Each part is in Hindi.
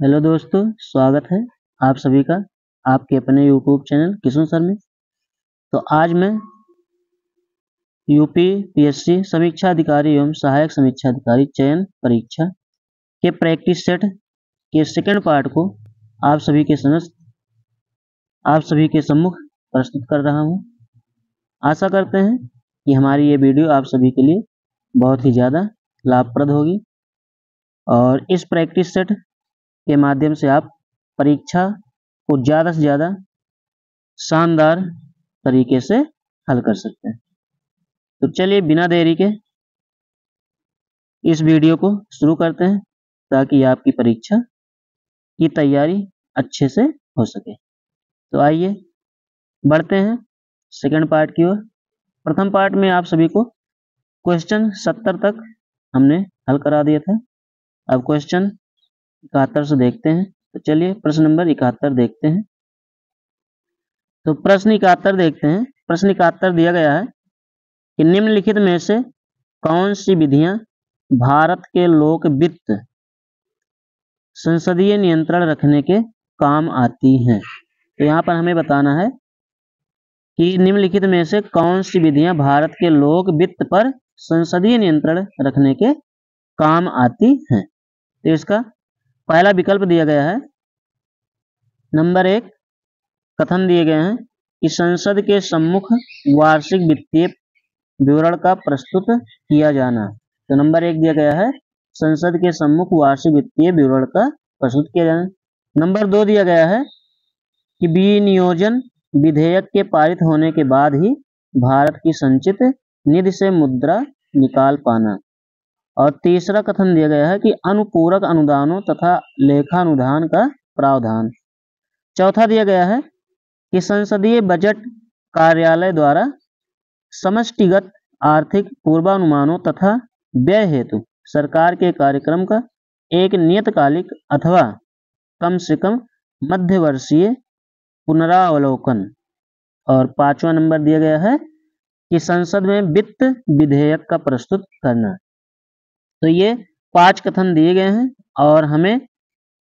हेलो दोस्तों, स्वागत है आप सभी का आपके अपने यूट्यूब चैनल किशोर सर में। तो आज मैं यूपी पीएससी समीक्षा अधिकारी एवं सहायक समीक्षा अधिकारी चयन परीक्षा के प्रैक्टिस सेट के सेकंड पार्ट को आप सभी के सम्मुख प्रस्तुत कर रहा हूं। आशा करते हैं कि हमारी ये वीडियो आप सभी के लिए बहुत ही ज़्यादा लाभप्रद होगी और इस प्रैक्टिस सेट के माध्यम से आप परीक्षा को ज़्यादा से ज़्यादा शानदार तरीके से हल कर सकते हैं। तो चलिए बिना देरी के इस वीडियो को शुरू करते हैं ताकि आपकी परीक्षा की तैयारी अच्छे से हो सके। तो आइए बढ़ते हैं सेकंड पार्ट की ओर। प्रथम पार्ट में आप सभी को क्वेश्चन 70 तक हमने हल करा दिया था। अब क्वेश्चन 71 से देखते हैं। तो चलिए प्रश्न नंबर 71 देखते हैं। तो प्रश्न 71 देखते हैं। प्रश्न 71 दिया गया है कि निम्नलिखित में से कौन सी विधियां भारत के लोक वित्त संसदीय नियंत्रण रखने के काम आती हैं। तो यहाँ पर हमें बताना है कि निम्नलिखित में से कौन सी विधियां भारत के लोक वित्त पर संसदीय नियंत्रण रखने के काम आती हैं। तो इसका पहला विकल्प दिया गया है नंबर 1 कथन दिए गए हैं कि संसद के सम्मुख वार्षिक वित्तीय विवरण का प्रस्तुत किया जाना। तो नंबर 1 दिया गया है संसद के सम्मुख वार्षिक वित्तीय विवरण का प्रस्तुत किया जाना। नंबर 2 दिया गया है कि विनियोजन विधेयक के पारित होने के बाद ही भारत की संचित निधि से मुद्रा निकाल पाना। और तीसरा कथन दिया गया है कि अनुपूरक अनुदानों तथा लेखानुदान का प्रावधान। चौथा दिया गया है कि संसदीय बजट कार्यालय द्वारा समष्टिगत आर्थिक पूर्वानुमानों तथा व्यय हेतु सरकार के कार्यक्रम का एक नियतकालिक अथवा कम से कम मध्यवर्षीय पुनरावलोकन। और पांचवा नंबर दिया गया है कि संसद में वित्त विधेयक का प्रस्तुत करना। तो ये 5 कथन दिए गए हैं और हमें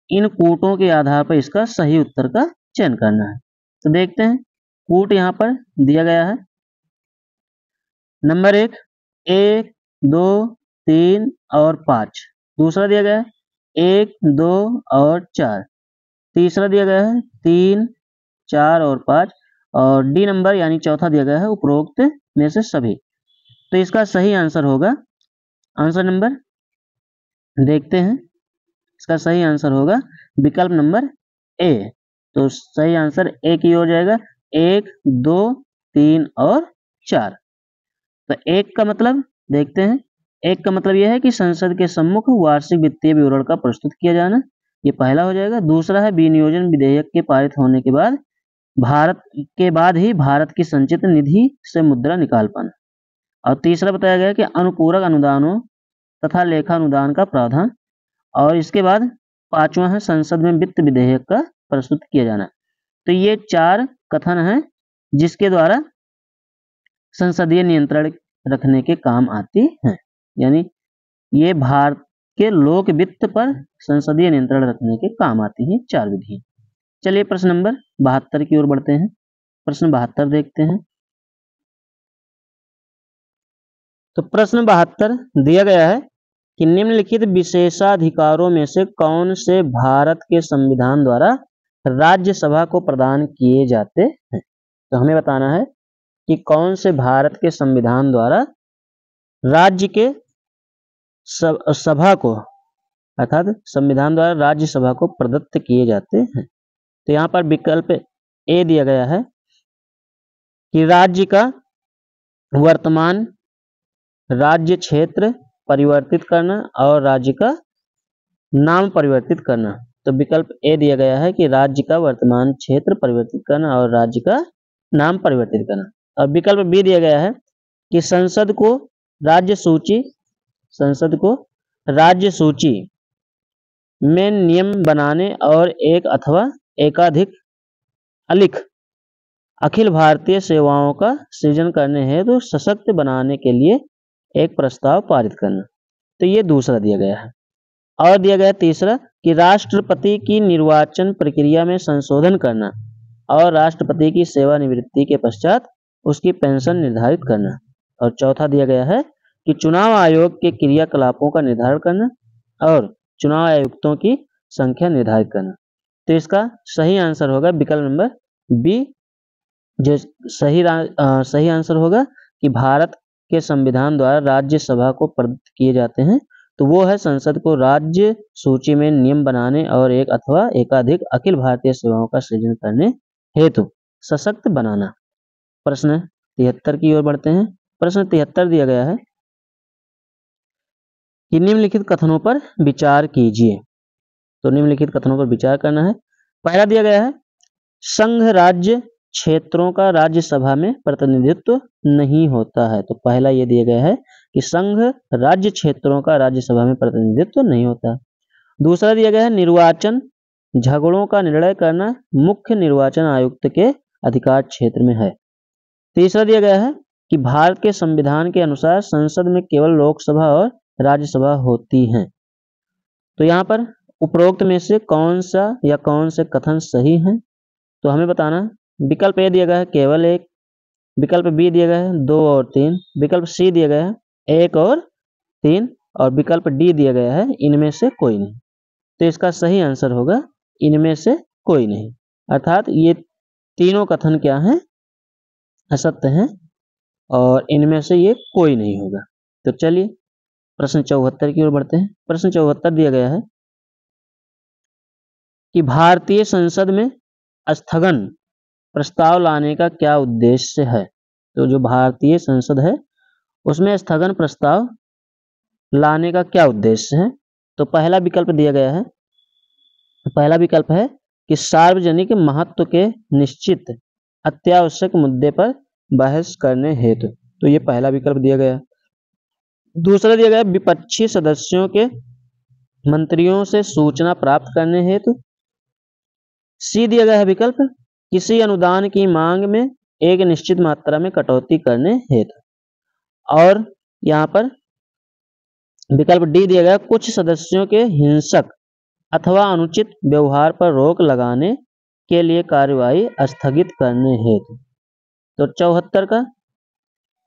इन कूटों के आधार पर इसका सही उत्तर का चयन करना है। तो देखते हैं कूट यहाँ पर दिया गया है। नंबर 1 1 2 3 और 5। दूसरा दिया गया है 1 2 और 4। तीसरा दिया गया है 3 4 और 5। और डी नंबर यानी चौथा दिया गया है उपरोक्त में से सभी। तो इसका सही आंसर होगा आंसर नंबर देखते हैं। इसका सही आंसर होगा विकल्प नंबर ए। तो सही आंसर ए की ओर जाएगा 1 2 3 और 4। तो एक का मतलब देखते हैं। एक का मतलब यह है कि संसद के सम्मुख वार्षिक वित्तीय विवरण का प्रस्तुत किया जाना, ये पहला हो जाएगा। दूसरा है विनियोजन विधेयक के पारित होने के बाद ही भारत की संचित निधि से मुद्रा निकाल पाना। और तीसरा बताया गया कि अनुपूरक अनुदानों तथा लेखानुदान का प्रावधान। और इसके बाद पांचवा है संसद में वित्त विधेयक का प्रस्तुत किया जाना। तो ये 4 कथन हैं जिसके द्वारा संसदीय नियंत्रण रखने के काम आती हैं। यानी ये भारत के लोक वित्त पर संसदीय नियंत्रण रखने के काम आती हैं 4 विधियां। चलिए प्रश्न नंबर 72 की ओर बढ़ते हैं। प्रश्न 72 देखते हैं। तो प्रश्न 72 दिया गया है कि निम्नलिखित विशेषाधिकारों में से कौन से भारत के संविधान द्वारा राज्यसभा को प्रदान किए जाते हैं। तो हमें बताना है कि कौन से भारत के संविधान द्वारा राज्य के सभा को अर्थात संविधान द्वारा राज्यसभा को प्रदत्त किए जाते हैं। तो यहाँ पर विकल्प ए दिया गया है कि राज्य का वर्तमान राज्य क्षेत्र परिवर्तित करना और राज्य का नाम परिवर्तित करना। तो विकल्प ए दिया गया है कि राज्य का वर्तमान क्षेत्र परिवर्तित करना और राज्य का नाम परिवर्तित करना। और विकल्प बी दिया गया है कि संसद को राज्य सूची में नियम बनाने और एक अथवा एकाधिक अखिल भारतीय सेवाओं का सृजन करने हेतु सशक्त बनाने के लिए एक प्रस्ताव पारित करना। तो ये दूसरा दिया गया है। और दिया गया है तीसरा कि राष्ट्रपति की निर्वाचन प्रक्रिया में संशोधन करना और राष्ट्रपति की सेवानिवृत्ति के पश्चात उसकी पेंशन निर्धारित करना। और चौथा दिया गया है कि चुनाव आयोग के क्रियाकलापों का निर्धारण करना और चुनाव आयुक्तों की संख्या निर्धारित करना। तो इसका सही आंसर होगा विकल्प नंबर बी। जो सही आंसर होगा कि भारत के संविधान द्वारा राज्यसभा को प्रदत्त किए जाते हैं, तो वो है संसद को राज्य सूची में नियम बनाने और एक अथवा एकाधिक अखिल भारतीय सेवाओं का सृजन करने हेतु सशक्त बनाना। प्रश्न 73 की ओर बढ़ते हैं। प्रश्न 73 दिया गया है कि निम्नलिखित कथनों पर विचार कीजिए। तो निम्नलिखित कथनों पर विचार करना है। पहला दिया गया है संघ राज्य क्षेत्रों का राज्यसभा में प्रतिनिधित्व नहीं होता है। तो पहला ये दिया गया है कि संघ राज्य क्षेत्रों का राज्यसभा में प्रतिनिधित्व नहीं होता। दूसरा दिया गया है निर्वाचन झगड़ों का निर्णय करना मुख्य निर्वाचन आयुक्त के अधिकार क्षेत्र में है। तीसरा दिया गया है कि भारत के संविधान के अनुसार संसद में केवल लोकसभा और राज्यसभा होती हैं। तो यहाँ पर उपरोक्त में से कौन सा या कौन से कथन सही हैं? तो हमें बताना। विकल्प ए दिया गया है केवल एक, विकल्प बी दिया गया है 2 और 3, विकल्प सी दिया गया है 1 और 3 और विकल्प डी दिया गया है इनमें से कोई नहीं। तो इसका सही आंसर होगा इनमें से कोई नहीं, अर्थात ये तीनों कथन क्या हैं? असत्य हैं और इनमें से ये कोई नहीं होगा। तो चलिए प्रश्न 74 की ओर बढ़ते हैं। प्रश्न 74 दिया गया है कि भारतीय संसद में स्थगन प्रस्ताव लाने का क्या उद्देश्य है? तो जो भारतीय संसद है उसमें स्थगन प्रस्ताव लाने का क्या उद्देश्य है? तो पहला विकल्प दिया गया है, पहला विकल्प है कि सार्वजनिक महत्व के निश्चित अत्यावश्यक मुद्दे पर बहस करने हेतु। तो ये पहला विकल्प दिया गया। दूसरा दिया गया विपक्षी सदस्यों के मंत्रियों से सूचना प्राप्त करने हेतु। सी दिया गया है विकल्प किसी अनुदान की मांग में एक निश्चित मात्रा में कटौती करने हेतु। और यहाँ पर विकल्प डी दिया गया कुछ सदस्यों के हिंसक अथवा अनुचित व्यवहार पर रोक लगाने के लिए कार्यवाही स्थगित करने हेतु। तो 74 का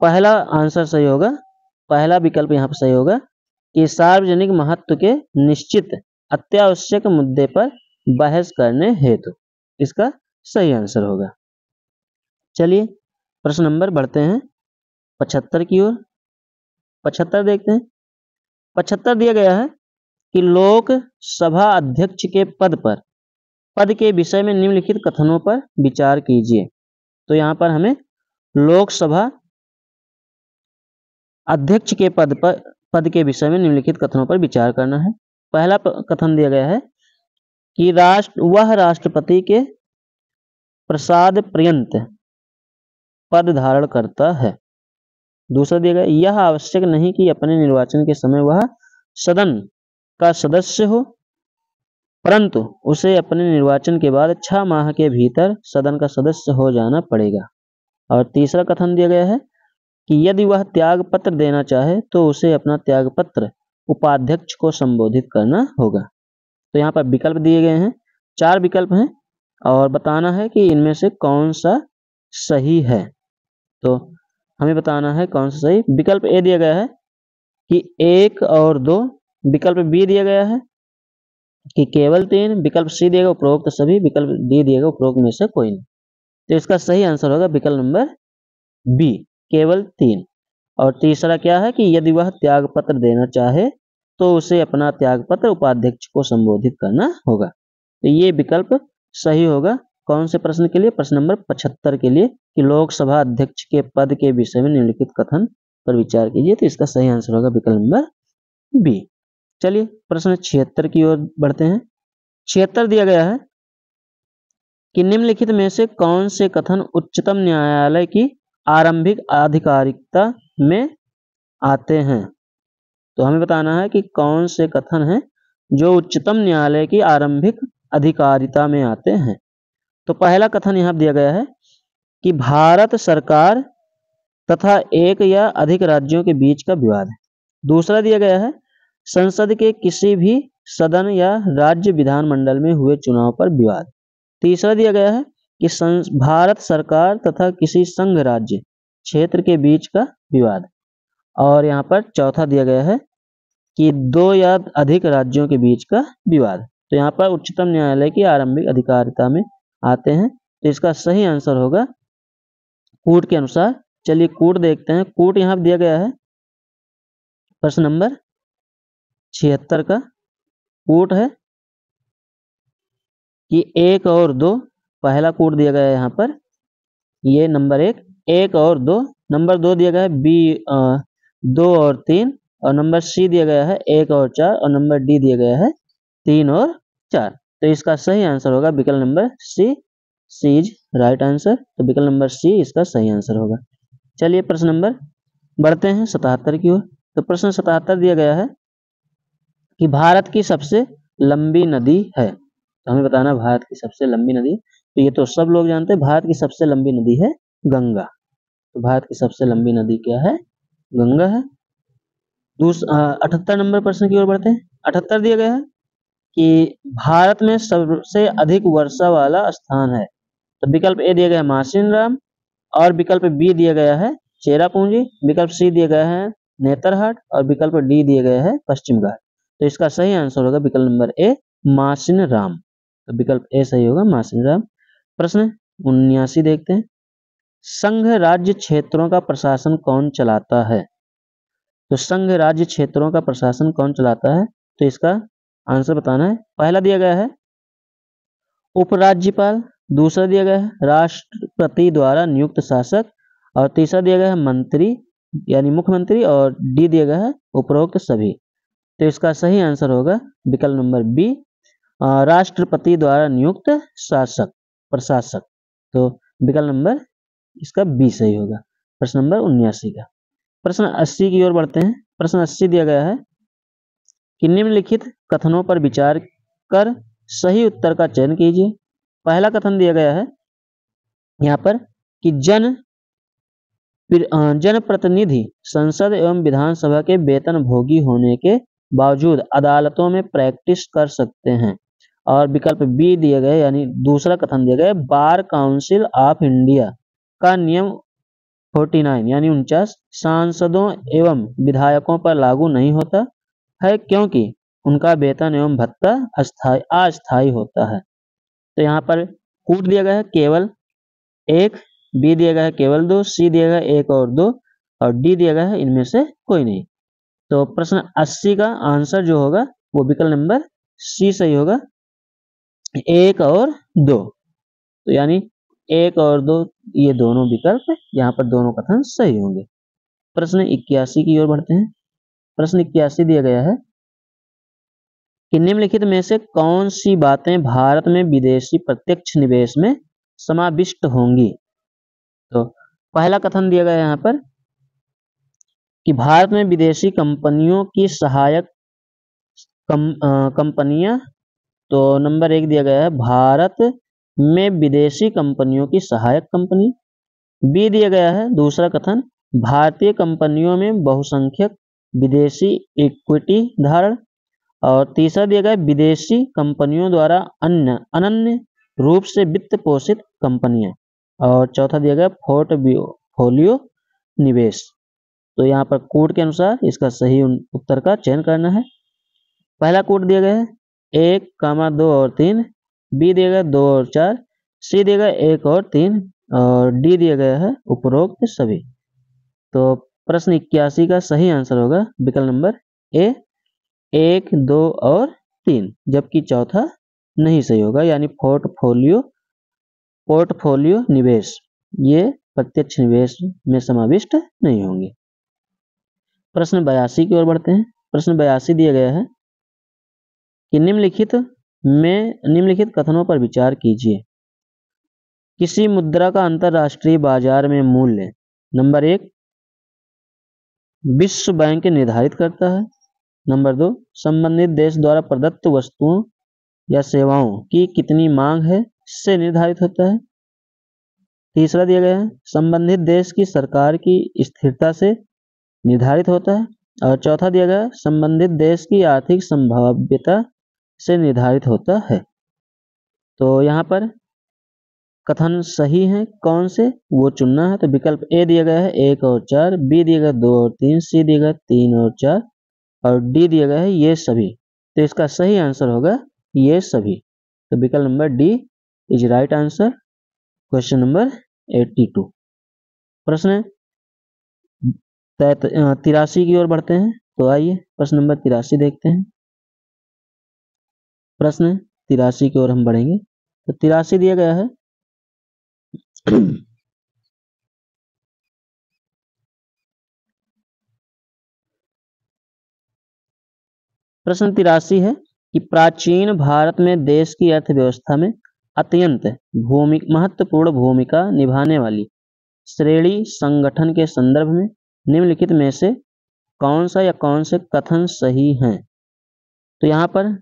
पहला आंसर सही होगा, पहला विकल्प यहाँ पर सही होगा कि सार्वजनिक महत्व के निश्चित अत्यावश्यक मुद्दे पर बहस करने हेतु इसका सही आंसर होगा। चलिए प्रश्न नंबर बढ़ते हैं 75 की ओर। 75 देखते हैं। 75 दिया गया है कि लोक सभा अध्यक्ष के पद के विषय में निम्नलिखित कथनों पर विचार कीजिए। तो यहाँ पर हमें लोकसभा अध्यक्ष के पद के विषय में निम्नलिखित कथनों पर विचार करना है। पहला कथन दिया गया है कि वह राष्ट्रपति के प्रसाद पर्यंत पद धारण करता है। दूसरा दिया गया यह आवश्यक नहीं कि अपने निर्वाचन के समय वह सदन का सदस्य हो, परंतु उसे अपने निर्वाचन के बाद 6 माह के भीतर सदन का सदस्य हो जाना पड़ेगा। और तीसरा कथन दिया गया है कि यदि वह त्याग पत्र देना चाहे तो उसे अपना त्याग पत्र उपाध्यक्ष को संबोधित करना होगा। तो यहाँ पर विकल्प दिए गए हैं, 4 विकल्प हैं और बताना है कि इनमें से कौन सा सही है। तो हमें बताना है कौन सा सही। विकल्प ए दिया गया है कि 1 और 2, विकल्प बी दिया गया है कि केवल 3, विकल्प सी दिएगा उपरोक्त सभी, विकल्प डी दिएगा उपरोक्त में से कोई नहीं। तो इसका सही आंसर होगा विकल्प नंबर बी केवल 3। और तीसरा क्या है कि यदि वह त्याग पत्र देना चाहे तो उसे अपना त्याग पत्र उपाध्यक्ष को संबोधित करना होगा। तो ये विकल्प सही होगा कौन से प्रश्न के लिए? प्रश्न नंबर 75 के लिए कि लोकसभा अध्यक्ष के पद के विषय में निम्नलिखित कथन पर विचार कीजिए। तो इसका सही आंसर होगा विकल्प नंबर बी। चलिए प्रश्न 76 की ओर बढ़ते हैं। 76 दिया गया है कि निम्नलिखित में से कौन से कथन उच्चतम न्यायालय की आरंभिक आधिकारिकता में आते हैं? तो हमें बताना है कि कौन से कथन हैं जो उच्चतम न्यायालय की आरंभिक अधिकारिता में आते हैं। तो पहला कथन यहाँ दिया गया है कि भारत सरकार तथा एक या अधिक राज्यों के बीच का विवाद है। दूसरा दिया गया है संसद के किसी भी सदन या राज्य विधानमंडल में हुए चुनाव पर विवाद। तीसरा दिया गया है कि भारत सरकार तथा किसी संघ राज्य क्षेत्र के बीच का विवाद। और यहाँ पर चौथा दिया गया है कि दो या अधिक राज्यों के बीच का विवाद। तो यहाँ पर उच्चतम न्यायालय की आरंभिक अधिकारिता में आते हैं। तो इसका सही आंसर होगा कूट के अनुसार। चलिए कूट देखते हैं। कूट यहाँ दिया गया है प्रश्न नंबर 76 का। कूट है कि 1 और 2, पहला कूट दिया गया है यहाँ पर, ये नंबर 1 और 2, नंबर 2 दिया गया है बी 2 और 3, और नंबर सी दिया गया है 1 और 4, और नंबर डी दिया गया है 3 और 4। तो इसका सही आंसर होगा विकल्प number C. C is right answer. तो विकल्प नंबर सी इसका सही आंसर होगा। चलिए प्रश्न नंबर बढ़ते हैं 77 की ओर। तो प्रश्न 77 दिया गया है कि भारत की सबसे लंबी नदी है। तो हमें बताना भारत की सबसे लंबी नदी। तो ये तो सब लोग जानते हैं, भारत की सबसे लंबी नदी है गंगा। तो भारत की सबसे लंबी नदी क्या है? गंगा है। 78 नंबर प्रश्न की ओर बढ़ते हैं। 78 दिया गया है कि भारत में सबसे अधिक वर्षा वाला स्थान है। तो विकल्प ए दिया गया है मासिनराम, और विकल्प बी दिया गया है चेरापूंजी, विकल्प सी दिया गया है नेतरहाट, और विकल्प डी दिया गया है पश्चिम घाट। तो इसका सही आंसर होगा विकल्प नंबर ए मासिनराम। तो विकल्प ए सही होगा मासिनराम। प्रश्न 79 देखते हैं। संघ राज्य क्षेत्रों का प्रशासन कौन चलाता है? तो संघ राज्य क्षेत्रों का प्रशासन कौन चलाता है? तो इसका आंसर बताना है। पहला दिया गया है उपराज्यपाल, दूसरा दिया गया है राष्ट्रपति द्वारा नियुक्त शासक, और तीसरा दिया गया है मंत्री यानी मुख्यमंत्री, और डी दिया गया है उपरोक्त सभी। तो इसका सही आंसर होगा विकल्प नंबर बी राष्ट्रपति द्वारा नियुक्त शासक प्रशासक। तो विकल्प नंबर इसका बी सही होगा। प्रश्न नंबर 79 का। प्रश्न 80 की ओर बढ़ते हैं। प्रश्न 80 दिया गया है कि निम्नलिखित कथनों पर विचार कर सही उत्तर का चयन कीजिए। पहला कथन दिया गया है यहाँ पर कि जनप्रतिनिधि संसद एवं विधानसभा के वेतन भोगी होने के बावजूद अदालतों में प्रैक्टिस कर सकते हैं। और विकल्प बी दिए गए यानी दूसरा कथन दिया गया बार काउंसिल ऑफ इंडिया का नियम 49 यानी 49 सांसदों एवं विधायकों पर लागू नहीं होता है, क्योंकि उनका वेतन एवं भत्ता अस्थायी होता है। तो यहाँ पर कूट दिया गया है केवल 1, बी दिया गया है केवल 2, सी दिया गया है 1 और 2, और डी दिया गया है इनमें से कोई नहीं। तो प्रश्न 80 का आंसर जो होगा वो विकल्प नंबर सी सही होगा, 1 और 2। तो यानी 1 और 2 ये दोनों विकल्प यहाँ पर दोनों कथन सही होंगे। प्रश्न 81 की ओर बढ़ते हैं। प्रश्न 81 दिया गया है कि निम्नलिखित में से कौन सी बातें भारत में विदेशी प्रत्यक्ष निवेश में समाविष्ट होंगी? तो पहला कथन दिया गया है यहाँ पर कि भारत में विदेशी कंपनियों की सहायक कंपनियां। तो नंबर 1 दिया गया है भारत में विदेशी कंपनियों की सहायक कंपनी। बी दिया गया है दूसरा कथन भारतीय कंपनियों में बहुसंख्यक विदेशी इक्विटी धारण। और तीसरा दिया गया विदेशी कंपनियों द्वारा अनन्य रूप से वित्त पोषित कंपनियां। और चौथा दिया गया पोर्टफोलियो निवेश। तो यहाँ पर कोड के अनुसार इसका सही उत्तर का चयन करना है। पहला कोड दिया गया है 1, 2 और 3, बी दिया गया 2 और 4, सी दिया गया 1 और 3, और डी दिया गया है उपरोक्त सभी। तो प्रश्न 81 का सही आंसर होगा विकल्प नंबर ए 1, 2 और 3, जबकि चौथा नहीं सही होगा यानी पोर्टफोलियो निवेश ये प्रत्यक्ष निवेश में समाविष्ट नहीं होंगे। प्रश्न 82 की ओर बढ़ते हैं। प्रश्न 82 दिया गया है कि निम्नलिखित कथनों पर विचार कीजिए। किसी मुद्रा का अंतरराष्ट्रीय बाजार में मूल्य नंबर 1 विश्व बैंक निर्धारित करता है। नंबर 2 संबंधित देश द्वारा प्रदत्त वस्तुओं या सेवाओं की कितनी मांग है से निर्धारित होता है। तीसरा दिया गया है संबंधित देश की सरकार की स्थिरता से निर्धारित होता है। और चौथा दिया गया संबंधित देश की आर्थिक संभाव्यता से निर्धारित होता है। तो यहाँ पर कथन सही है कौन से वो चुनना है। तो विकल्प ए दिया गया है 1 और 4, बी दिया गया 2 और 3, सी दिया गया 3 और 4 और डी दिया गया है ये सभी। तो इसका सही आंसर होगा ये सभी। तो विकल्प number D is right answer. Question number 82। प्रश्न 83 की ओर बढ़ते हैं। तो आइए प्रश्न नंबर 83 देखते हैं। प्रश्न 83 की ओर हम बढ़ेंगे। तो 83 दिया गया है प्रश्न 83 है कि प्राचीन भारत में देश की अर्थव्यवस्था में अत्यंत महत्वपूर्ण भूमिका निभाने वाली श्रेणी संगठन के संदर्भ में निम्नलिखित में से कौन सा या कौन से कथन सही हैं। तो यहाँ पर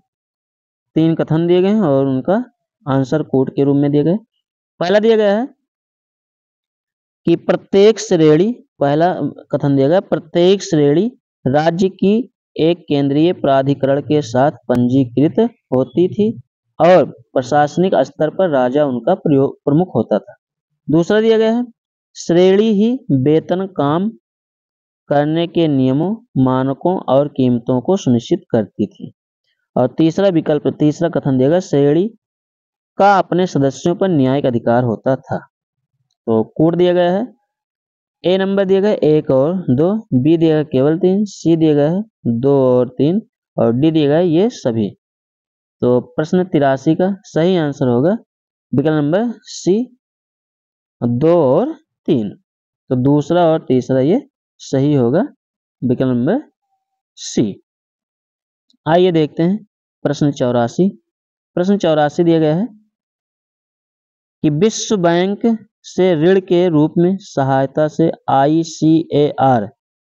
3 कथन दिए गए हैं और उनका आंसर कोड के रूप में दिए गए। पहला दिया गया है कि प्रत्येक श्रेणी, पहला कथन दिया गया प्रत्येक श्रेणी राज्य की एक केंद्रीय प्राधिकरण के साथ पंजीकृत होती थी और प्रशासनिक स्तर पर राजा उनका प्रमुख होता था। दूसरा दिया गया है श्रेणी ही वेतन, काम करने के नियमों, मानकों और कीमतों को सुनिश्चित करती थी। और तीसरा कथन दिया गया श्रेणी का अपने सदस्यों पर न्यायिक अधिकार होता था। तो कोड दिया गया है ए नंबर दिया गया 1 और 2, बी दिया गया केवल 3, सी दिया गया है 2 और 3 और डी दिया गया ये सभी। तो प्रश्न 83 का सही आंसर होगा विकल्प नंबर सी 2 और 3। तो दूसरा और तीसरा ये सही होगा विकल्प नंबर सी। आइए देखते हैं प्रश्न 84। प्रश्न 84 दिया गया है कि विश्व बैंक से ऋण के रूप में सहायता से ICAR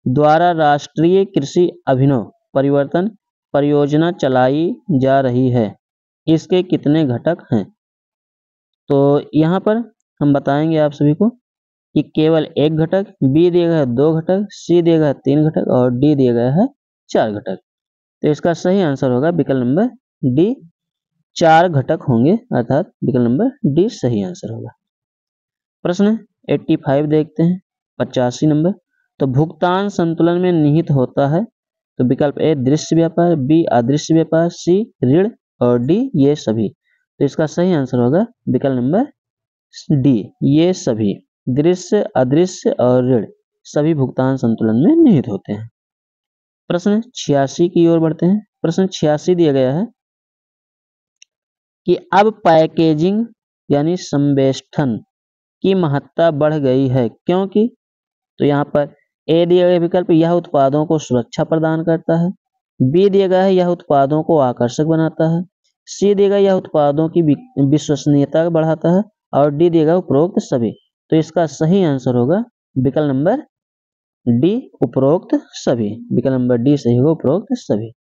द्वारा राष्ट्रीय कृषि अभिनव परिवर्तन परियोजना चलाई जा रही है। इसके कितने घटक हैं। तो यहाँ पर हम बताएंगे आप सभी को कि केवल एक घटक, बी दिया गया है 2 घटक, सी दिया गया है 3 घटक और डी दिया गया है 4 घटक। तो इसका सही आंसर होगा विकल्प नंबर डी 4 घटक होंगे, अर्थात विकल्प नंबर डी सही आंसर होगा। प्रश्न 85 देखते हैं 85 नंबर। तो भुगतान संतुलन में निहित होता है। तो विकल्प ए दृश्य व्यापार, बी अदृश्य व्यापार, सी ऋण और डी ये सभी। तो इसका सही आंसर होगा विकल्प नंबर डी ये सभी। दृश्य, अदृश्य और ऋण सभी भुगतान संतुलन में निहित होते हैं। प्रश्न 86 की ओर बढ़ते हैं। प्रश्न 86 दिया गया है कि अब पैकेजिंग यानी संवेष्टन की महत्ता बढ़ गई है क्योंकि। तो यहाँ पर ए दिया गया विकल्प यह उत्पादों को सुरक्षा प्रदान करता है, बी दिया गया है यह उत्पादों को आकर्षक बनाता है, सी दिया गया यह उत्पादों की विश्वसनीयता बढ़ाता है और डी दिया गया उपरोक्त सभी। तो इसका सही आंसर होगा विकल्प नंबर डी उपरोक्त सभी। विकल्प नंबर डी सही होगा उपरोक्त सभी।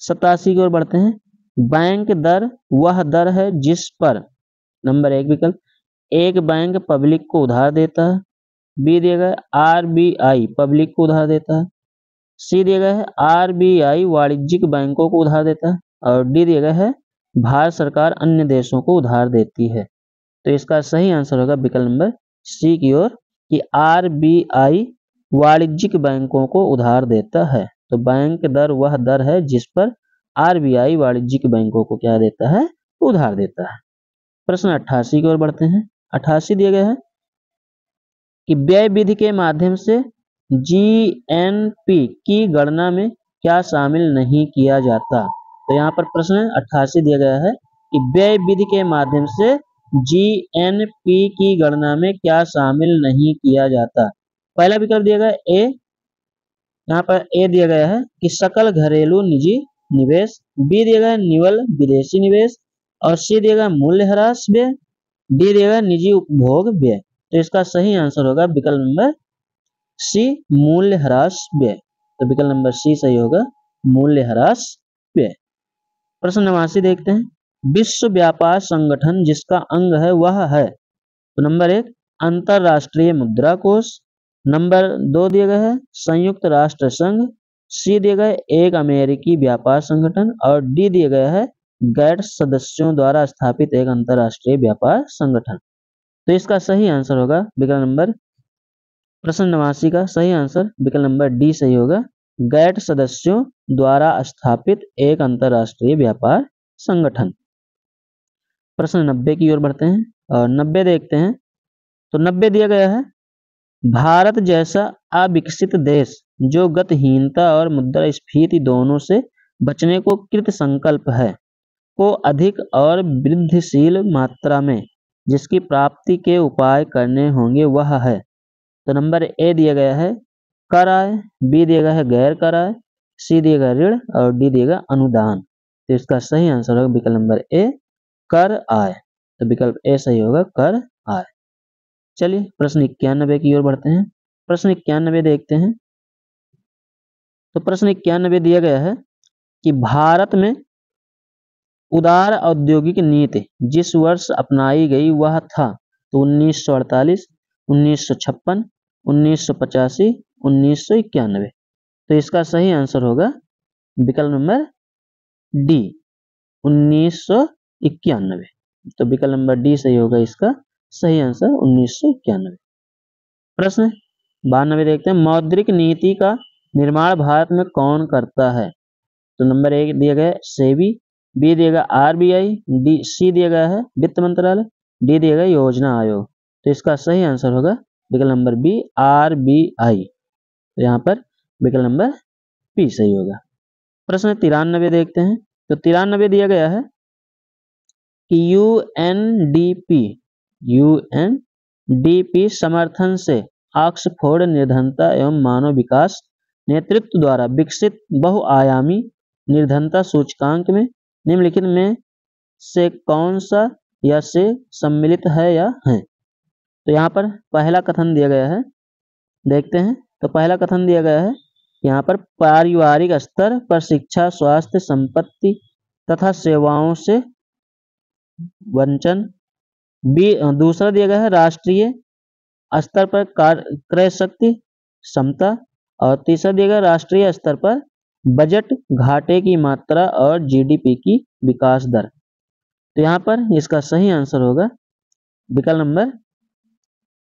87 की ओर बढ़ते हैं। बैंक दर वह दर है जिस पर नंबर 1 विकल्प एक बैंक पब्लिक को उधार देता है, बी दिया गया RBI पब्लिक को उधार देता है, सी दिया गया है RBI वाणिज्यिक बैंकों को उधार देता है और डी दिया गया है भारत सरकार अन्य देशों को उधार देती है। तो इसका सही आंसर होगा विकल्प नंबर सी की ओर कि RBI वाणिज्यिक बैंकों को उधार देता है। तो बैंक दर वह दर है जिस पर RBI वाणिज्यिक बैंकों को क्या देता है, उधार देता है। प्रश्न 88 की ओर बढ़ते हैं। 88 दिया गया है कि व्यय विधि के माध्यम से GNP की गणना में क्या शामिल नहीं किया जाता। तो यहाँ पर प्रश्न 88 दिया गया है कि व्यय विधि के माध्यम से GNP की गणना में क्या शामिल नहीं किया जाता। पहला विकल्प दिया गया ए, यहाँ पर ए दिया गया है कि सकल घरेलू निजी निवेश, बी दिया गया निवल विदेशी निवेश और सी दिया गया मूल्यह्रास व्यय, डी दिया गया निजी उपभोग व्यय। तो इसका सही आंसर होगा विकल्प नंबर सी मूल्यह्रास व्यय। तो विकल्प नंबर सी सही होगा मूल्यह्रास व्यय। प्रश्न 89 देखते हैं। विश्व व्यापार संगठन जिसका अंग है वह है। तो नंबर 1 अंतरराष्ट्रीय मुद्रा कोष, नंबर 2 दिया गया है संयुक्त राष्ट्र संघ, सी दिया गया है एक अमेरिकी व्यापार संगठन और डी दिया गया है गैर सदस्यों द्वारा स्थापित एक अंतर्राष्ट्रीय व्यापार संगठन। तो इसका सही आंसर होगा विकल्प नंबर प्रश्न 89 का सही आंसर विकल्प नंबर डी सही होगा, गैर सदस्यों द्वारा स्थापित एक अंतर्राष्ट्रीय व्यापार संगठन। प्रश्न 90 की ओर बढ़ते हैं और 90 देखते हैं। तो 90 दिया गया है, भारत जैसा अविकसित देश जो गतिहीनता और मुद्रास्फीति दोनों से बचने को कृत संकल्प है, को अधिक और वृद्धिशील मात्रा में जिसकी प्राप्ति के उपाय करने होंगे वह है। तो नंबर ए दिया गया है कर आय, बी दिया गया है गैर कर आय, सी दिया गया ऋण और डी दिया गया अनुदान। तो इसका सही आंसर होगा विकल्प नंबर ए कर आय। तो विकल्प ए सही होगा कर आय। चलिए प्रश्न 91 की ओर बढ़ते हैं। प्रश्न 91 देखते हैं। तो प्रश्न 91 दिया गया है कि भारत में उदार औद्योगिक नीति जिस वर्ष अपनाई गई वह था। तो 1948, 1956, 1985, 1991। तो इसका सही आंसर होगा विकल्प नंबर डी 1991। तो विकल्प नंबर डी सही होगा इसका सही आंसर 1991। प्रश्न 92 देखते हैं, मौद्रिक नीति का निर्माण भारत में कौन करता है। तो नंबर ए दिया गया है सेबी, बी दिया गया आरबीआई, डी सी दिया गया है वित्त मंत्रालय, डी दिया गया योजना आयोग। तो इसका सही आंसर होगा विकल्प नंबर बी आरबीआई। तो यहाँ पर विकल्प नंबर पी सही होगा। प्रश्न 93 देखते हैं। तो 93 दिया गया है कि यूएनडीपी समर्थन से ऑक्सफोर्ड निर्धनता एवं मानव विकास नेतृत्व द्वारा विकसित बहुआयामी निर्धनता सूचकांक में निम्नलिखित में से कौन सा या से सम्मिलित है या है। तो यहाँ पर पहला कथन दिया गया है, देखते हैं। तो पहला कथन दिया गया है यहाँ पर पारिवारिक स्तर पर शिक्षा, स्वास्थ्य, संपत्ति तथा सेवाओं से वंचन। दूसरा दिया गया है राष्ट्रीय स्तर पर क्रय शक्ति क्षमता। और तीसरा दिया गया राष्ट्रीय स्तर पर बजट घाटे की मात्रा और जीडीपी की विकास दर। तो यहाँ पर इसका सही आंसर होगा विकल्प नंबर,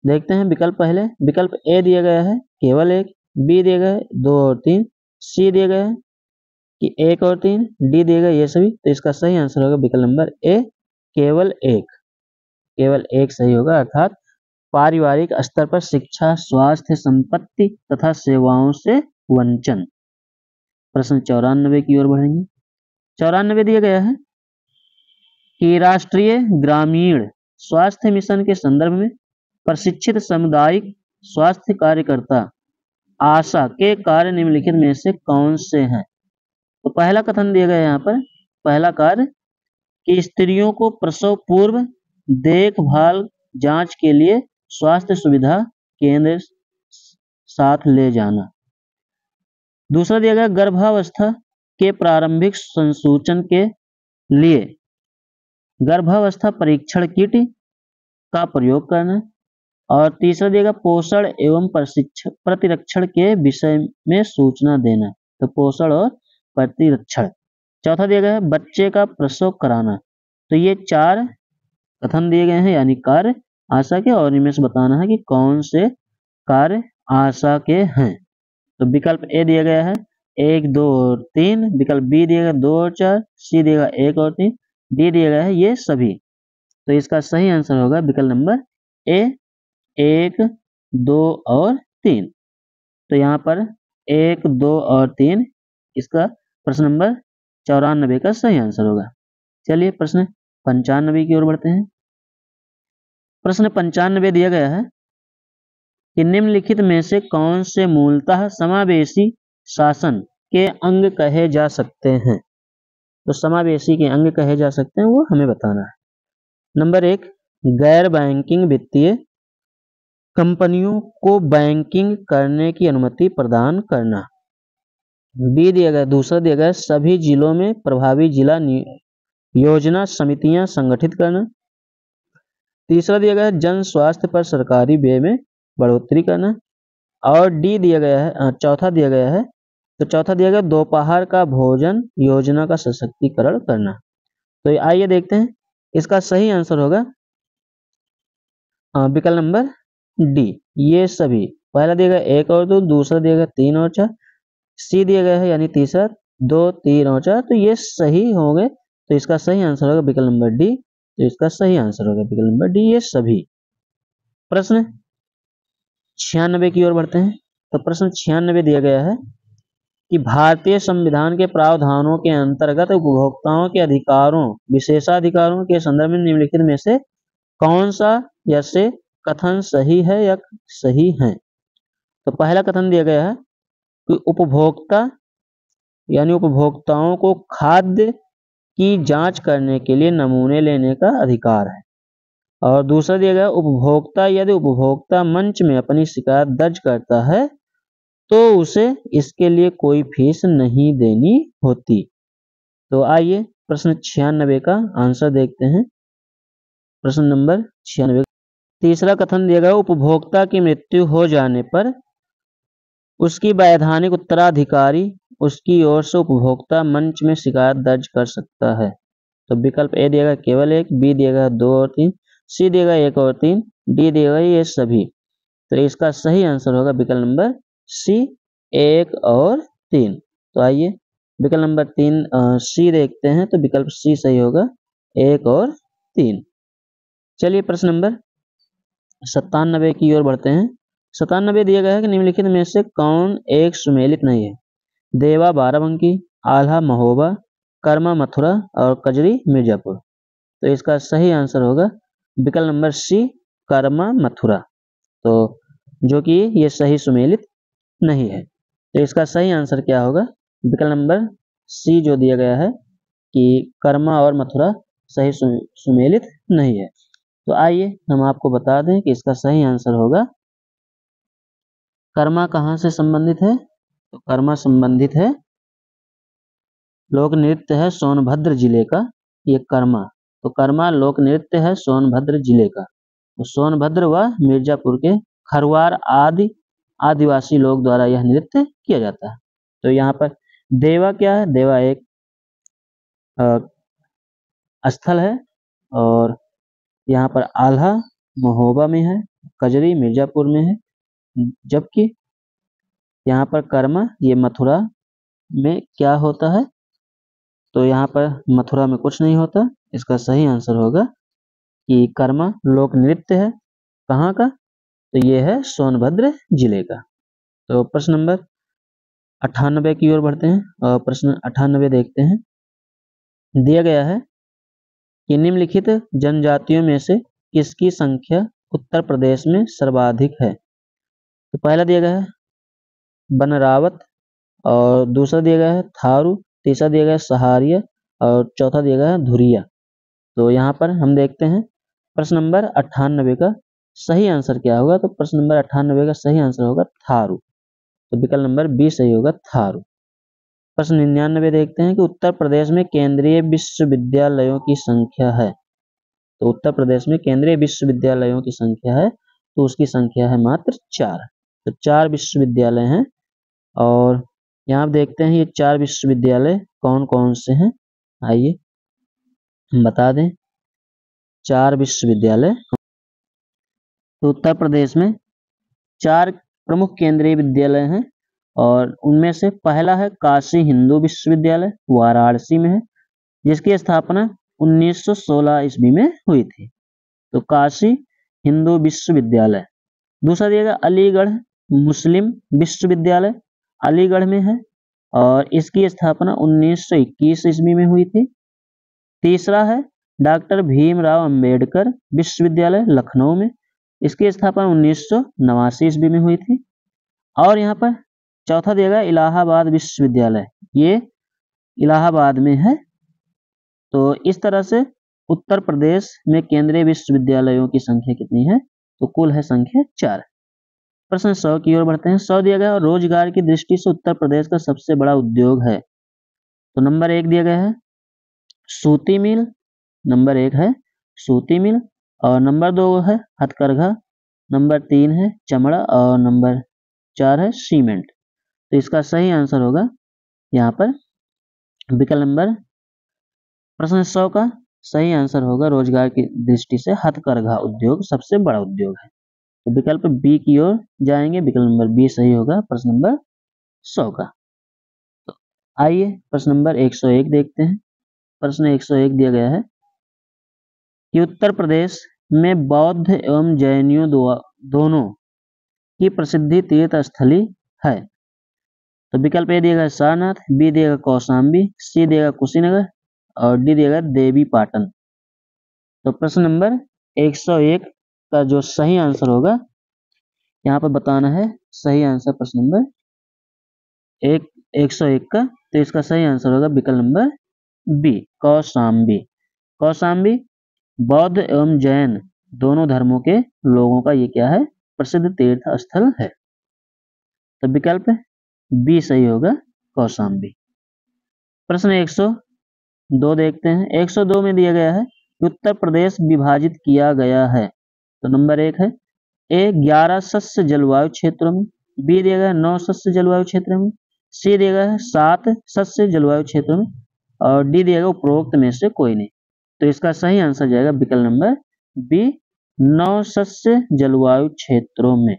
देखते हैं विकल्प पहले। विकल्प ए दिया गया है केवल एक, बी दिया गया है 2 और 3, सी दिया गया है कि 1 और 3, डी दिया गया ये सभी। तो इसका सही आंसर होगा विकल्प नंबर ए केवल एक। केवल एक सही होगा, अर्थात पारिवारिक स्तर पर शिक्षा, स्वास्थ्य, संपत्ति तथा सेवाओं से वंचन। प्रश्न 94 की ओर बढ़ेंगे। 94 दिया गया है कि राष्ट्रीय ग्रामीण स्वास्थ्य मिशन के संदर्भ में प्रशिक्षित सामुदायिक स्वास्थ्य कार्यकर्ता आशा के कार्य निम्नलिखित में से कौन से हैं। तो पहला कथन दिया गया है यहाँ पर, पहला कार्य कि स्त्रियों को प्रसव पूर्व देखभाल जांच के लिए स्वास्थ्य सुविधा केंद्र साथ ले जाना। दूसरा दिया गया गर्भावस्था के प्रारंभिक संसूचन के लिए गर्भावस्था परीक्षण किट का प्रयोग करना। और तीसरा दिया गया पोषण एवं प्रतिरक्षण के विषय में सूचना देना। तो पोषण और प्रतिरक्षण। चौथा दिया गया है बच्चे का प्रसव कराना। तो ये 4 कथन दिए गए हैं यानी कार्य आशा के, और इनमें से बताना है कि कौन से कार्य आशा के हैं। तो विकल्प ए दिया गया है 1, 2 और 3, विकल्प बी दिया गया 2 और 4, सी दिया गया 1 और 3, डी दिया गया है ये सभी। तो इसका सही आंसर होगा विकल्प नंबर ए 1, 2 और 3। तो यहाँ पर 1, 2 और 3 इसका प्रश्न नंबर 94 का सही आंसर होगा। चलिए प्रश्न 95 की ओर बढ़ते हैं। प्रश्न 95 दिया गया है कि निम्नलिखित में से कौन से मूलतः समावेशी शासन के अंग कहे जा सकते हैं। तो समावेशी के अंग कहे जा सकते हैं वो हमें बताना है। नंबर 1 गैर बैंकिंग वित्तीय कंपनियों को बैंकिंग करने की अनुमति प्रदान करना। बी दिया गया, दूसरा दिया गया सभी जिलों में प्रभावी जिला योजना समितियां संगठित करना। तीसरा दिया गया जन स्वास्थ्य पर सरकारी व्यय में बढ़ोतरी करना। और डी दिया गया है, चौथा दिया गया है, तो चौथा दिया गया दोपहर का भोजन योजना का सशक्तिकरण करना। तो आइए देखते हैं, इसका सही आंसर होगा विकल्प नंबर डी, ये सभी। पहला दिया गया 1 और 2, दूसरा दिया गया 3 और 4, सी दिया गया है यानी तीसरा 2, 3 और 4, तो ये सही होंगे। तो इसका सही आंसर होगा विकल्प नंबर डी। तो इसका सही आंसर होगा विकल्प नंबर डी, ये सभी। प्रश्न 96 की ओर बढ़ते हैं। तो प्रश्न 96 दिया गया है कि भारतीय संविधान के प्रावधानों के अंतर्गत उपभोक्ताओं के अधिकारों, विशेषाधिकारों के संदर्भ में निम्नलिखित में से कौन सा या से कथन सही है या सही है। तो पहला कथन दिया गया है कि उपभोक्ता यानी उपभोक्ताओं को खाद्य की जांच करने के लिए नमूने लेने का अधिकार है। और दूसरा दिया गया उपभोक्ता यदि उपभोक्ता मंच में अपनी शिकायत दर्ज करता है तो उसे इसके लिए कोई फीस नहीं देनी होती। तो आइए प्रश्न 96 का आंसर देखते हैं। प्रश्न नंबर 96, तीसरा कथन दिया गया उपभोक्ता की मृत्यु हो जाने पर उसकी वैधानिक उत्तराधिकारी उसकी ओर से उपभोक्ता मंच में शिकायत दर्ज कर सकता है। तो विकल्प ए दिया गया केवल 1, बी दिया गया 2 और 3, सी दिया गया 1 और 3, डी दिया गया ये सभी। तो इसका सही आंसर होगा विकल्प नंबर सी, 1 और 3। तो आइए विकल्प नंबर 3 सी देखते हैं। तो विकल्प सी सही होगा, 1 और 3। चलिए प्रश्न नंबर 97 की ओर बढ़ते हैं। 97 दिया गया है कि निम्नलिखित में से कौन एक सुमेलित नहीं है। देवा बाराबंकी, आल्हा महोबा, कर्मा मथुरा और कजरी मिर्जापुर। तो इसका सही आंसर होगा विकल्प नंबर सी, कर्मा मथुरा। तो जो कि ये सही सुमेलित नहीं है। तो इसका सही आंसर क्या होगा, विकल्प नंबर सी जो दिया गया है कि कर्मा और मथुरा सही सुमेलित नहीं है। तो आइए हम आपको बता दें कि इसका सही आंसर होगा कर्मा कहाँ से संबंधित है। तो कर्मा संबंधित है, लोक नृत्य है सोनभद्र जिले का ये कर्मा। तो कर्मा लोक नृत्य है सोनभद्र जिले का। तो सोनभद्र व मिर्जापुर के खरवार आदि आदिवासी लोग द्वारा यह नृत्य किया जाता है। तो यहाँ पर देवा क्या है, देवा एक स्थल है और यहाँ पर आल्हा महोबा में है, कजरी मिर्जापुर में है, जबकि यहाँ पर कर्मा ये मथुरा में क्या होता है। तो यहाँ पर मथुरा में कुछ नहीं होता। इसका सही आंसर होगा कि कर्मा लोक नृत्य है कहाँ का, तो ये है सोनभद्र जिले का। तो प्रश्न नंबर 98 की ओर बढ़ते हैं और प्रश्न 98 देखते हैं। दिया गया है कि निम्नलिखित जनजातियों में से किसकी संख्या उत्तर प्रदेश में सर्वाधिक है। तो पहला दिया गया है बनरावत और दूसरा दिया गया है थारू, तीसरा दिया गया है सहारिया और चौथा दिया गया है धुरिया। तो यहाँ पर हम देखते हैं प्रश्न नंबर 98 का सही आंसर क्या होगा। तो प्रश्न नंबर 98 का सही आंसर होगा थारू। तो विकल्प नंबर बी सही होगा, थारू। प्रश्न 99 देखते हैं कि उत्तर प्रदेश में केंद्रीय विश्वविद्यालयों की संख्या है। तो उत्तर प्रदेश में केंद्रीय विश्वविद्यालयों की संख्या है, तो उसकी संख्या है मात्र 4। तो 4 विश्वविद्यालय हैं और यहाँ देखते हैं ये 4 विश्वविद्यालय कौन कौन से हैं। आइए हम बता दें 4 विश्वविद्यालय। तो उत्तर प्रदेश में 4 प्रमुख केंद्रीय विद्यालय हैं और उनमें से पहला है काशी हिंदू विश्वविद्यालय, वाराणसी में है, जिसकी स्थापना 1916 ईस्वी में हुई थी। तो काशी हिंदू विश्वविद्यालय। दूसरा दिया गया अलीगढ़ मुस्लिम विश्वविद्यालय, अलीगढ़ में है और इसकी स्थापना 1921 ईस्वी में हुई थी। तीसरा है डॉक्टर भीमराव अंबेडकर विश्वविद्यालय, लखनऊ में, इसकी स्थापना 1989 ईस्वी में हुई थी। और यहाँ पर चौथा दिया गया इलाहाबाद विश्वविद्यालय, ये इलाहाबाद में है। तो इस तरह से उत्तर प्रदेश में केंद्रीय विश्वविद्यालयों की संख्या कितनी है, तो कुल है संख्या 4। प्रश्न 100 की ओर बढ़ते हैं। 100 दिया गया और रोजगार की दृष्टि से उत्तर प्रदेश का सबसे बड़ा उद्योग है। तो नंबर 1 दिया गया है सूती मिल, नंबर 1 है सूती मिल और नंबर 2 है हथकरघा, नंबर 3 है चमड़ा और नंबर 4 है सीमेंट। तो इसका सही आंसर होगा यहाँ पर विकल्प नंबर प्रश्न 100 का सही आंसर होगा रोजगार की दृष्टि से हथकरघा उद्योग सबसे बड़ा उद्योग है। तो विकल्प बी की ओर जाएंगे, विकल्प नंबर बी सही होगा प्रश्न नंबर 100 का। तो आइए प्रश्न नंबर 101 देखते हैं। प्रश्न 101 दिया गया है कि उत्तर प्रदेश में बौद्ध एवं जैनियों दोनों की प्रसिद्धि तीर्थ स्थली है। तो विकल्प ए दिएगा सारनाथ, बी दिएगा कौशाम्बी, सी दिएगा कुशीनगर और डी दिएगा देवी पाटन। तो प्रश्न नंबर 101 का जो सही आंसर होगा यहाँ पर बताना है। सही आंसर प्रश्न नंबर 101 का, तो इसका सही आंसर होगा विकल्प नंबर बी कौशाम्बी। कौशाम्बी बौद्ध एवं जैन दोनों धर्मों के लोगों का ये क्या है, प्रसिद्ध तीर्थ स्थल है। तो विकल्प बी सही होगा कौशाम्बी। प्रश्न 102 देखते हैं। 102 में दिया गया है कि उत्तर प्रदेश विभाजित किया गया है। तो नंबर 1 है ए 11 सस्य जलवायु क्षेत्रों में, बी दिया गया 9 सस्य जलवायु क्षेत्रों में, सी दिया गया 7 सस्य जलवायु क्षेत्रों में और डी दिया गया उपरोक्त में से कोई नहीं। तो इसका सही आंसर जाएगा विकल्प नंबर बी 9 सस्य जलवायु क्षेत्रों में।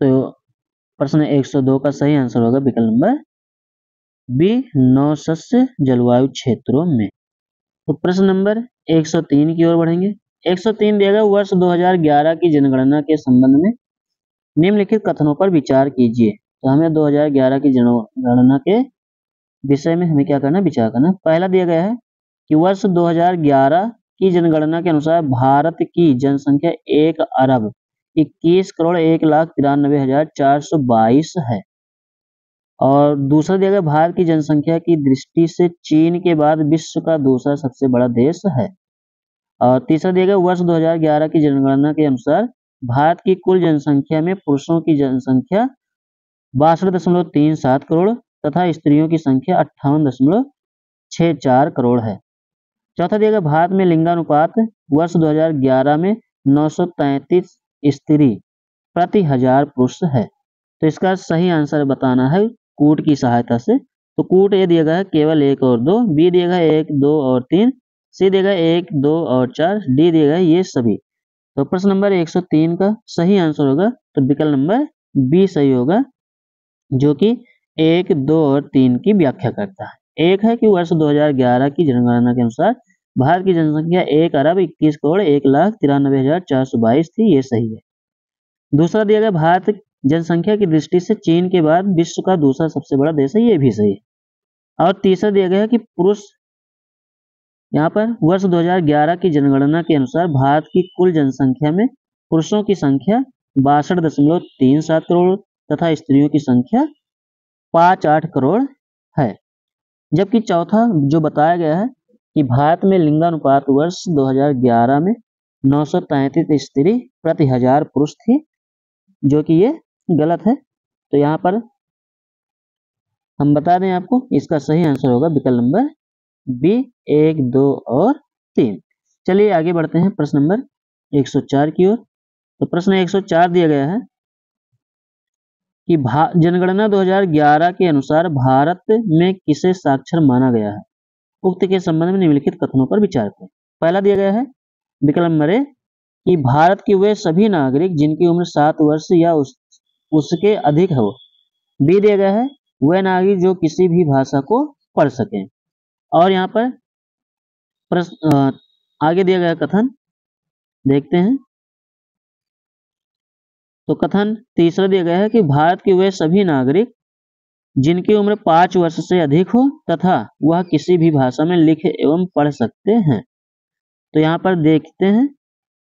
तो प्रश्न 102 का सही आंसर होगा विकल्प नंबर बी 9 सस्य जलवायु क्षेत्रों में। तो प्रश्न नंबर 103 की ओर बढ़ेंगे। 103 दिया गया वर्ष 2011 की जनगणना के संबंध में निम्नलिखित कथनों पर विचार कीजिए। तो हमें 2011 की जनगणना के विषय में हमें क्या करना, विचार करना। पहला दिया गया है कि वर्ष 2011 की जनगणना के अनुसार भारत की जनसंख्या 1,01,93,422 है। और दूसरा दिया गया भारत की जनसंख्या की दृष्टि से चीन के बाद विश्व का दूसरा सबसे बड़ा देश है। और तीसरा दिया गया वर्ष 2011 की जनगणना के अनुसार भारत की कुल जनसंख्या में पुरुषों की जनसंख्या 62.37 करोड़ तथा स्त्रियों की संख्या 58.64 करोड़ है। चौथा दिया गया भारत में लिंगानुपात वर्ष 2011 में 933 स्त्री प्रति 1000 पुरुष है। तो इसका सही आंसर बताना है कूट की सहायता से। तो कूट ए दिया गया है केवल 1 और 2, बी दिया गया 1, 2 और 3, सी दिया गया 1, 2 और 4, डी दिया गया ये सभी। तो प्रश्न नंबर 103 का सही आंसर होगा तो विकल्प नंबर बी सही होगा, जो कि 1, 2 और 3 की व्याख्या करता है। एक है कि वर्ष 2011 की जनगणना के अनुसार भारत की जनसंख्या 1,21,01,93,422 थी, ये सही है। दूसरा दिया गया भारत जनसंख्या की दृष्टि से चीन के बाद विश्व का दूसरा सबसे बड़ा देश है, ये भी सही है। और तीसरा दिया गया है कि पुरुष, यहाँ पर वर्ष 2011 की जनगणना के अनुसार भारत की कुल जनसंख्या में पुरुषों की संख्या 62.37 करोड़ तथा स्त्रियों की संख्या 58 करोड़ है। जबकि चौथा जो बताया गया है कि भारत में लिंगानुपात वर्ष 2011 में 933 स्त्री प्रति 1000 पुरुष थी, जो कि ये गलत है। तो यहाँ पर हम बता दें आपको, इसका सही आंसर होगा विकल्प नंबर बी 1, 2 और 3। चलिए आगे बढ़ते हैं प्रश्न नंबर 104 की ओर। तो प्रश्न 104 दिया गया है कि जनगणना 2011 के अनुसार भारत में किसे साक्षर माना गया है। उक्त के संबंध में निम्नलिखित कथनों पर विचार करें। पहला दिया गया है विकल्प नंबर ए कि भारत के वे सभी नागरिक जिनकी उम्र 7 वर्ष या उसके अधिक हो। बी दिया गया है वह नागरिक जो किसी भी भाषा को पढ़ सके। और यहाँ पर आगे दिया गया कथन देखते हैं। तो कथन तीसरा दिया गया है कि भारत के वे सभी नागरिक जिनकी उम्र 5 वर्ष से अधिक हो तथा वह किसी भी भाषा में लिख एवं पढ़ सकते हैं। तो यहाँ पर देखते हैं,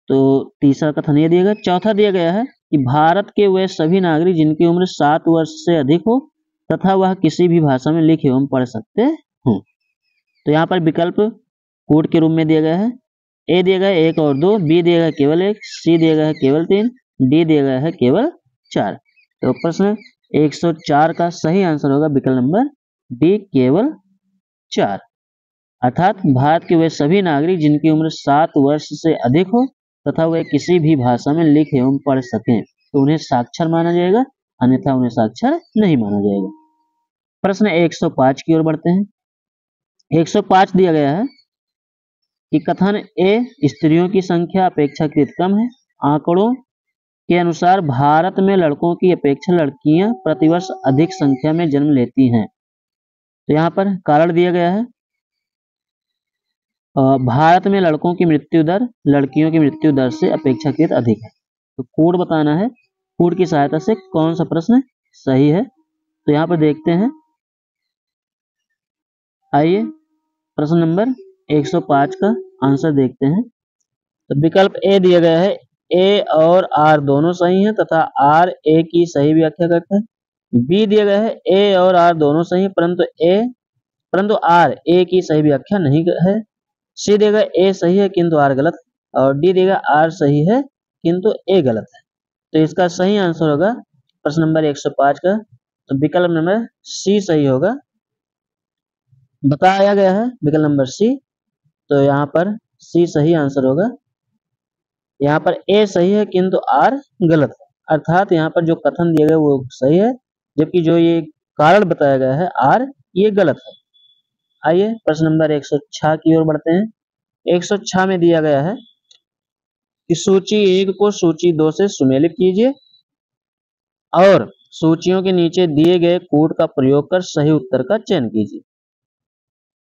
तो तीसरा कथन ये दिया गया। चौथा दिया गया है कि भारत के वे सभी नागरिक जिनकी उम्र 7 वर्ष से अधिक हो तथा वह किसी भी भाषा में लिख एवं पढ़ सकते हों। तो यहाँ पर विकल्प कोड के रूप में दिया गया है। ए दिया गया 1 और 2, बी दिया गया केवल 1, सी दिया गया है केवल 3, डी दिया गया है केवल 4। तो प्रश्न 104 का सही आंसर होगा विकल्प नंबर डी केवल 4। अर्थात भारत के वे सभी नागरिक जिनकी उम्र 7 वर्ष से अधिक हो तथा वे किसी भी भाषा में लिख एवं पढ़ सकें तो उन्हें साक्षर माना जाएगा, अन्यथा उन्हें साक्षर नहीं माना जाएगा। प्रश्न 105 की ओर बढ़ते हैं। 105 दिया गया है कि कथन ए स्त्रियों की संख्या अपेक्षाकृत कम है। आंकड़ों के अनुसार भारत में लड़कों की अपेक्षा लड़कियां प्रतिवर्ष अधिक संख्या में जन्म लेती हैं। तो यहाँ पर कारण दिया गया है भारत में लड़कों की मृत्यु दर लड़कियों की मृत्यु दर से अपेक्षाकृत अधिक है। तो कोड बताना है, कोड की सहायता से कौन सा प्रश्न सही है। तो यहाँ पर देखते हैं, आइए प्रश्न नंबर 105 का आंसर देखते हैं। तो विकल्प ए दिया गया है, ए और आर दोनों सही हैं तथा आर ए की सही व्याख्या करता है। बी दिया गया है, ए और आर दोनों सही है परंतु आर ए की सही व्याख्या नहीं है। सी देगा ए सही है किंतु आर गलत है, और डी देगा आर सही है किंतु ए गलत है। तो इसका सही आंसर होगा प्रश्न नंबर 105 का, तो विकल्प नंबर सी सही होगा। बताया गया है विकल्प नंबर सी, तो यहाँ पर सी सही आंसर होगा। यहाँ पर ए सही है किंतु आर गलत है, अर्थात यहाँ पर जो कथन दिया गया वो सही है, जबकि जो ये कारण बताया गया है आर, ये गलत है। आइए प्रश्न नंबर 106 की ओर बढ़ते हैं। 106 में दिया गया है कि सूची 1 को सूची 2 से सुमेलित कीजिए और सूचियों के नीचे दिए गए कोड का प्रयोग कर सही उत्तर का चयन कीजिए।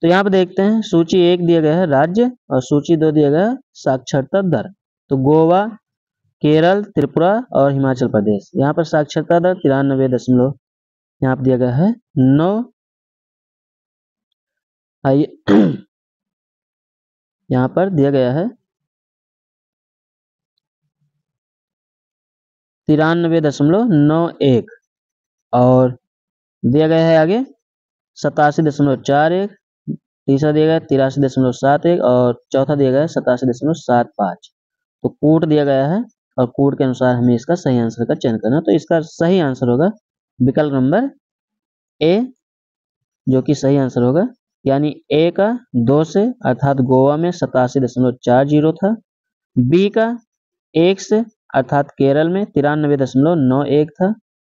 तो यहाँ पे देखते हैं, सूची 1 दिया गया है राज्य और सूची 2 दिया गया है साक्षरता दर। तो गोवा, केरल, त्रिपुरा और हिमाचल प्रदेश। यहाँ पर साक्षरता दर 93 यहाँ पर दिया गया है 9। आइए यहाँ पर दिया गया है 93.91 और दिया गया है आगे 87.41, तीसरा दिया गया है 83.71 और चौथा दिया गया है 87.75। तो कोड दिया गया है और कोड के अनुसार हमें इसका सही आंसर का चयन करना है। तो इसका सही आंसर होगा विकल्प नंबर ए, जो कि सही आंसर होगा, यानी ए का 2 से अर्थात गोवा में 87.40 था, बी का 1 से अर्थात केरल में 93.91 था,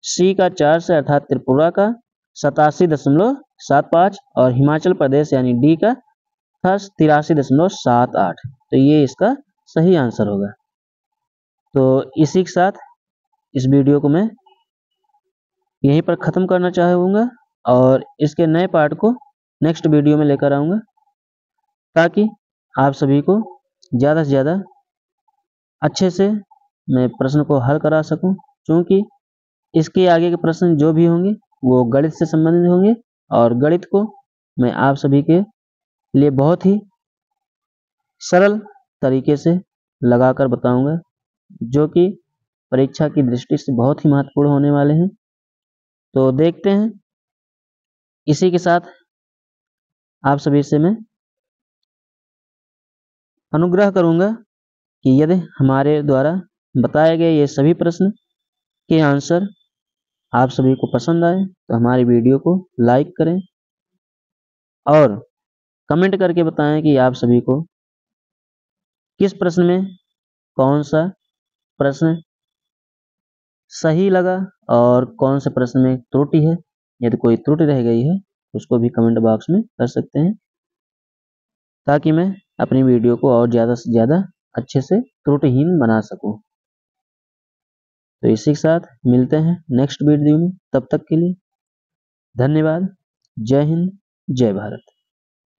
सी का 4 से अर्थात त्रिपुरा का 87.75 और हिमाचल प्रदेश यानी डी का था 83.78। तो ये इसका सही आंसर होगा। तो इसी के साथ इस वीडियो को मैं यहीं पर ख़त्म करना चाहूँगा और इसके नए पार्ट को नेक्स्ट वीडियो में लेकर आऊँगा, ताकि आप सभी को ज़्यादा से ज़्यादा अच्छे से मैं प्रश्न को हल करा सकूं, क्योंकि इसके आगे के प्रश्न जो भी होंगे वो गणित से संबंधित होंगे और गणित को मैं आप सभी के लिए बहुत ही सरल तरीके से लगाकर बताऊंगा, जो कि परीक्षा की दृष्टि से बहुत ही महत्वपूर्ण होने वाले हैं। तो देखते हैं, इसी के साथ आप सभी से मैं अनुग्रह करूंगा कि यदि हमारे द्वारा बताए गए ये सभी प्रश्न के आंसर आप सभी को पसंद आए तो हमारी वीडियो को लाइक करें और कमेंट करके बताएं कि आप सभी को किस प्रश्न में कौन सा प्रश्न सही लगा और कौन से प्रश्न में त्रुटि है। यदि कोई त्रुटि रह गई है उसको भी कमेंट बॉक्स में कर सकते हैं, ताकि मैं अपनी वीडियो को और ज़्यादा से ज़्यादा अच्छे से त्रुटिहीन बना सकूं। तो इसी के साथ मिलते हैं नेक्स्ट वीडियो में, तब तक के लिए धन्यवाद। जय हिंद, जय भारत।